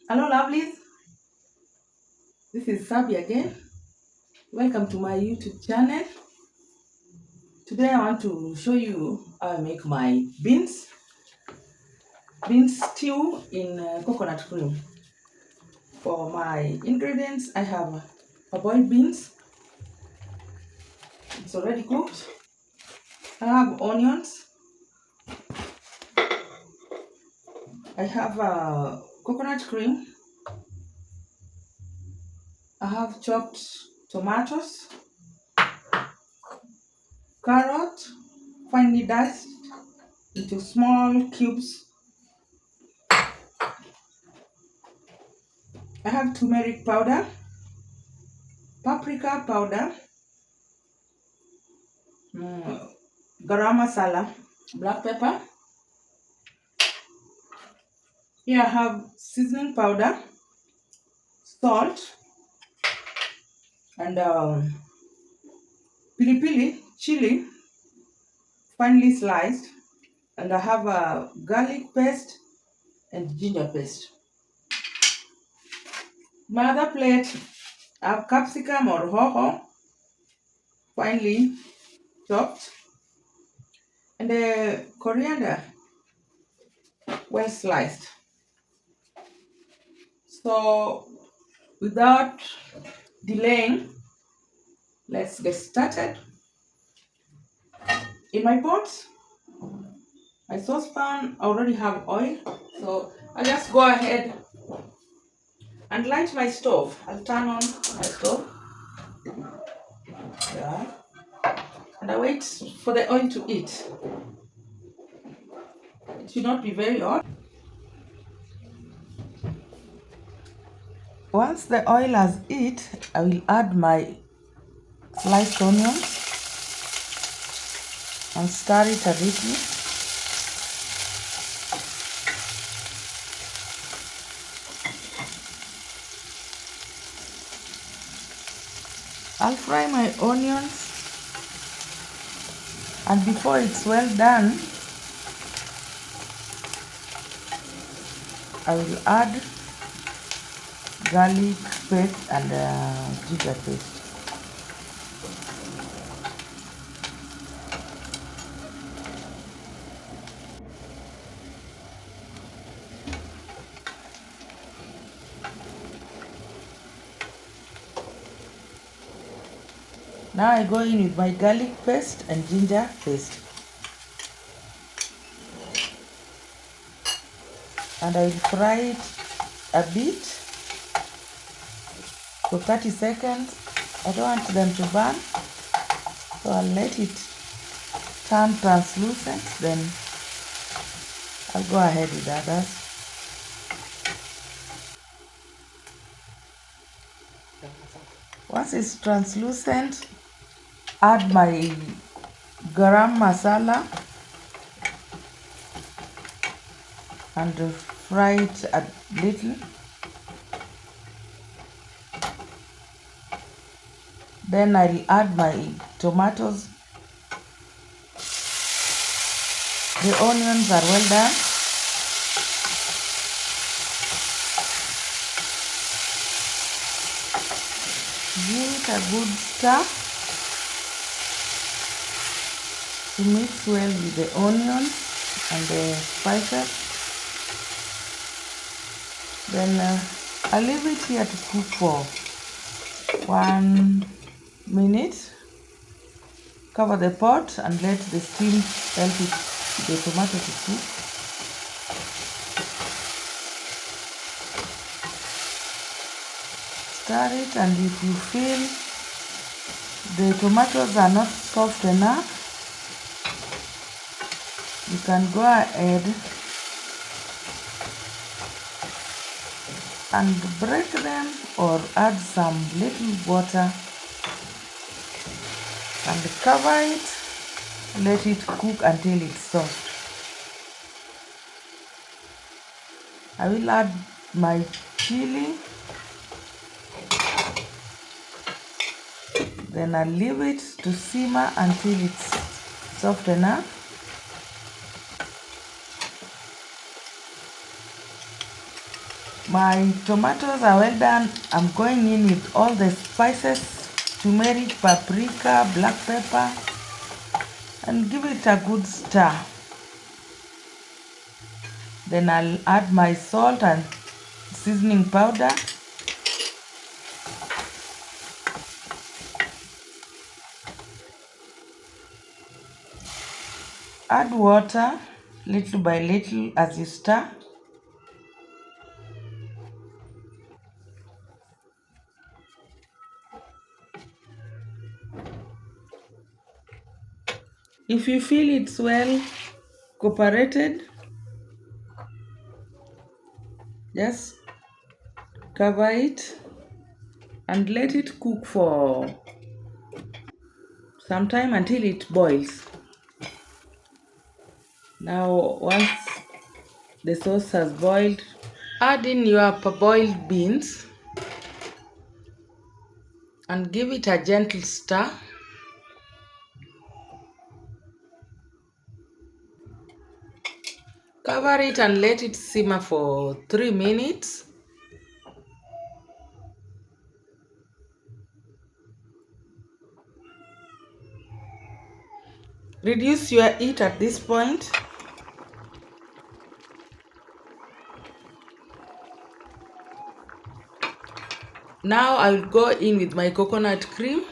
Hello, lovelies. This is Sabi again. Welcome to my YouTube channel. Today I want to show you how I make my beans stew in coconut cream. For my ingredients, I have boiled beans. It's already cooked. I have onions. I have coconut cream. I have chopped tomatoes, carrot, finely diced into small cubes. I have turmeric powder, paprika powder, garam masala, black pepper. Here I have seasoning powder, salt, and pili pili, chili, finely sliced. And I have a garlic paste and ginger paste. My other plate, I have capsicum or hoho, finely chopped, and coriander, well sliced. So, without delaying, let's get started. In my pot, my saucepan, I already have oil, so I'll just go ahead and light my stove. I'll turn on my stove. Yeah. And I wait for the oil to heat. It should not be very hot. Once the oil has heat, I will add my sliced onions and stir it a little. I'll fry my onions, and before it's well done, I will add garlic paste and ginger paste. Now I go in with my garlic paste and ginger paste. And I will fry it a bit for 30 seconds. I don't want them to burn, so I'll let it turn translucent, then I'll go ahead with others. Once it's translucent, add my garam masala and fry it a little. Then I'll add my tomatoes. The onions are well done. Give it a good stir to mix well with the onions and the spices. Then I'll leave it here to cook for 1 minute. Cover the pot and let the steam help the tomato to cook. Stir it, and if you feel the tomatoes are not soft enough, you can go ahead and break them or add some little water and cover it. Let it cook until it's soft. I will add my chili. Then I'll leave it to simmer until it's soft enough. My tomatoes are well done. I'm going in with all the spices, turmeric, paprika, black pepper, and give it a good stir. Then I'll add my salt and seasoning powder. Add water little by little as you stir. If you feel it's well cooperated, just cover it and let it cook for some time until it boils. Now, once the sauce has boiled, add in your parboiled beans and give it a gentle stir. Cover it and let it simmer for 3 minutes. Reduce your heat at this point. Now I'll go in with my coconut cream.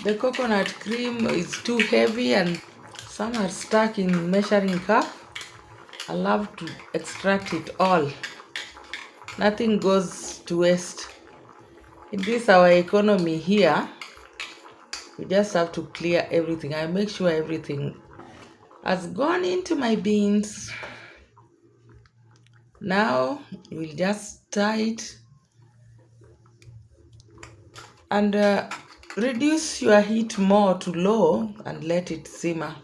The coconut cream is too heavy and some are stuck in measuring cup. I love to extract it all. Nothing goes to waste. In this our economy here, we just have to clear everything. I make sure everything has gone into my beans. Now we'll just stir it and reduce your heat more to low and let it simmer.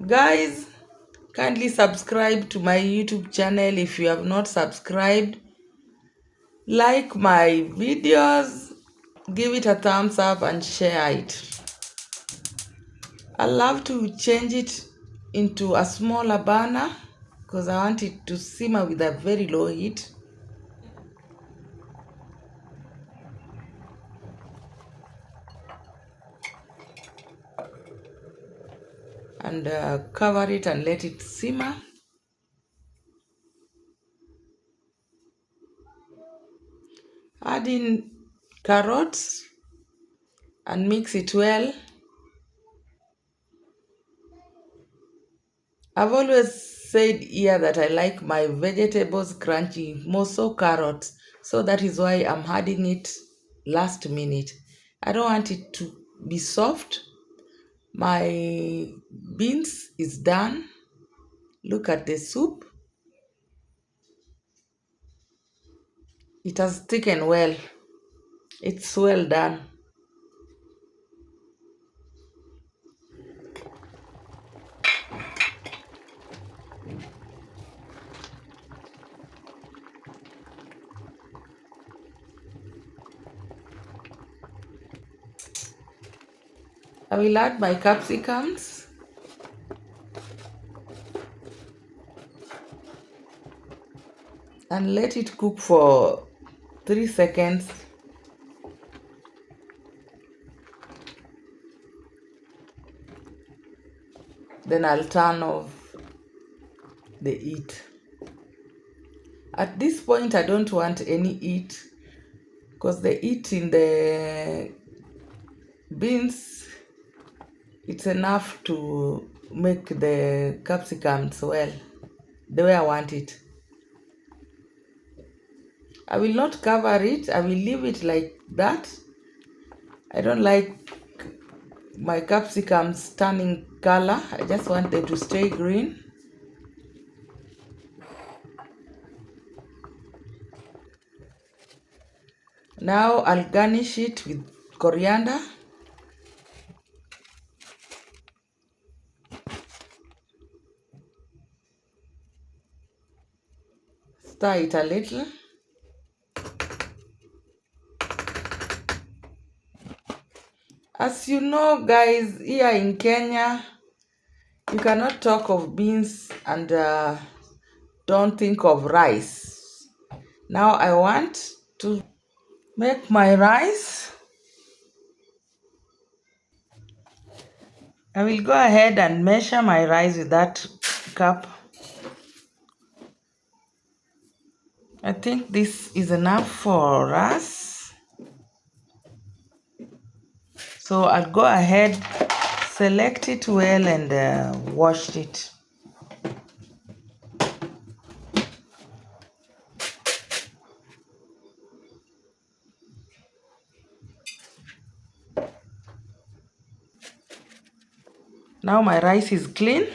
Guys, kindly subscribe to my YouTube channel if you have not subscribed. Like my videos, give it a thumbs up and share it. I love to change it into a smaller burner because I want it to simmer with a very low heat. And cover it and let it simmer. Add in carrots and mix it well. I've always said here that I like my vegetables crunchy, more so carrots. So that is why I'm adding it last minute. I don't want it to be soft. My beans is done. Look at the soup. It has thickened well. It's well done. I will add my capsicums. And let it cook for 3 seconds. Then I'll turn off the heat. At this point, I don't want any heat because the heat in the beans, it's enough to make the capsicums well, the way I want it. I will not cover it. I will leave it like that. I don't like my capsicums turning color. I just want them to stay green. Now I'll garnish it with coriander. Stir it a little. As you know, guys, here in Kenya, You cannot talk of beans and don't think of rice. Now I want to make my rice. I will go ahead and measure my rice with that cup. I think this is enough for us. So I'll go ahead, select it well and wash it. Now my rice is clean.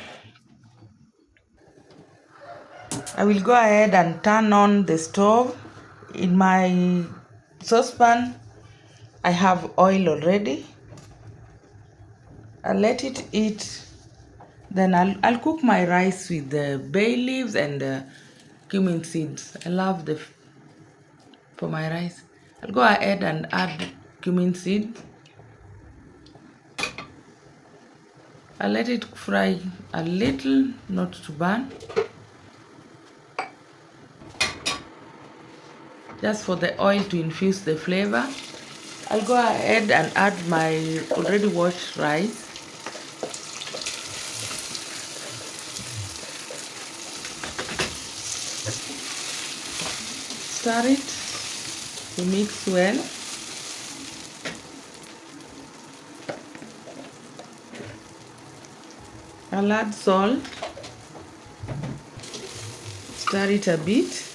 I will go ahead and turn on the stove. In my saucepan, I have oil already. I'll let it heat. Then I'll cook my rice with the bay leaves and cumin seeds. I love for my rice. I'll go ahead and add cumin seeds. I'll let it fry a little, not to burn. Just for the oil to infuse the flavor. I'll go ahead and add my already washed rice. Stir it to mix well. I'll add salt. Stir it a bit.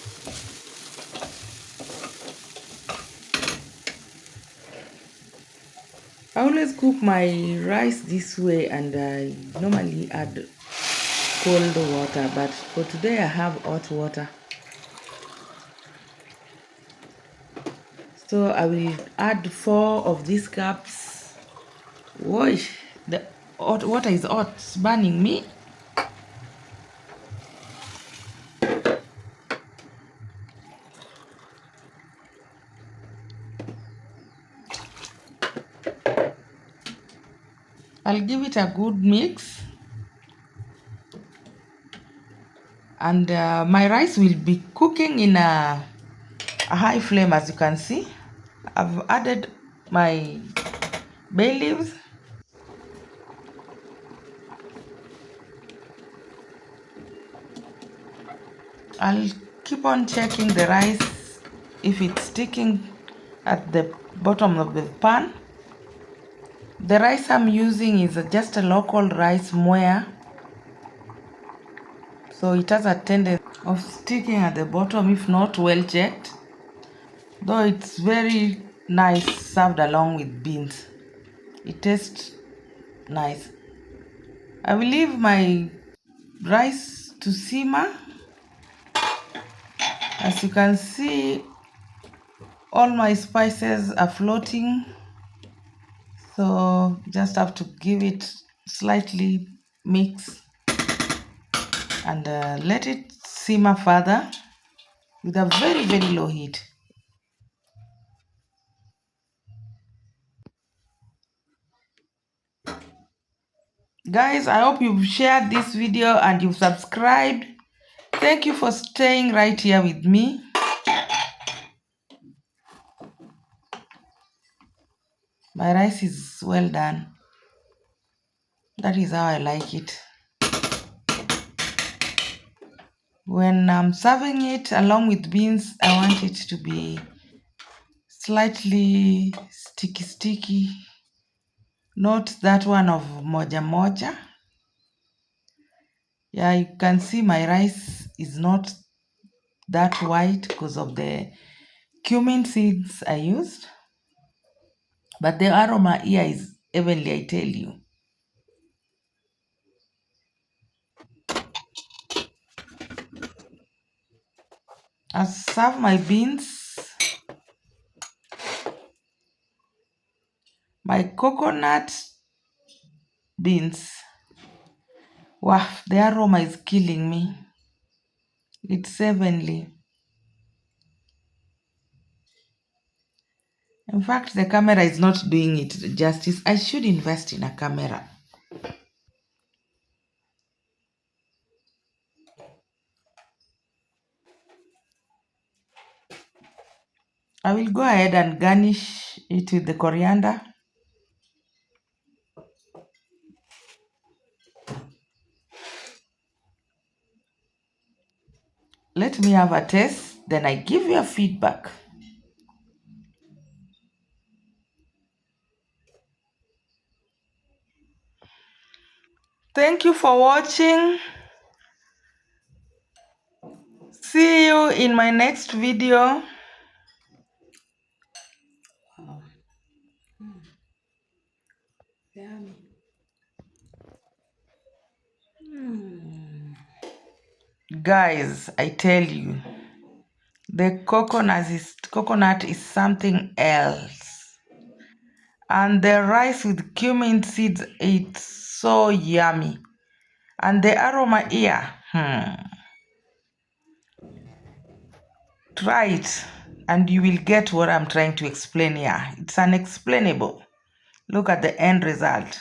I always cook my rice this way and I normally add cold water, but for today I have hot water. So I will add 4 of these cups. Wash, the hot water is hot, it's burning me. I'll give it a good mix. And my rice will be cooking in a high flame, as you can see. I've added my bay leaves. I'll keep on checking the rice if it's sticking at the bottom of the pan. The rice I'm using is just a local rice moya, so it has a tendency of sticking at the bottom if not well checked, though it's very nice served along with beans. It tastes nice. I will leave my rice to simmer. As you can see, all my spices are floating, so just have to give it slightly mix and let it simmer further with a very low heat. Guys, I hope you've shared this video and you've subscribed. Thank you for staying right here with me. My rice is well done. That is how I like it. When I'm serving it along with beans, I want it to be slightly sticky, not that one of moja moja. Yeah, you can see my rice is not that white because of the cumin seeds I used, but the aroma here is heavenly, I tell you. I'll serve my beans, my coconut beans. Wow, the aroma is killing me. It's heavenly. In fact, the camera is not doing it justice. I should invest in a camera. will go ahead and garnish it with the coriander. Let me have a taste, then I give you a feedback. Thank you for watching. See you in my next video. Yummy. Guys, I tell you, the coconut is something else. And the rice with cumin seeds, it's so yummy. And the aroma here, try it and you will get what I'm trying to explain here. It's unexplainable. Look at the end result.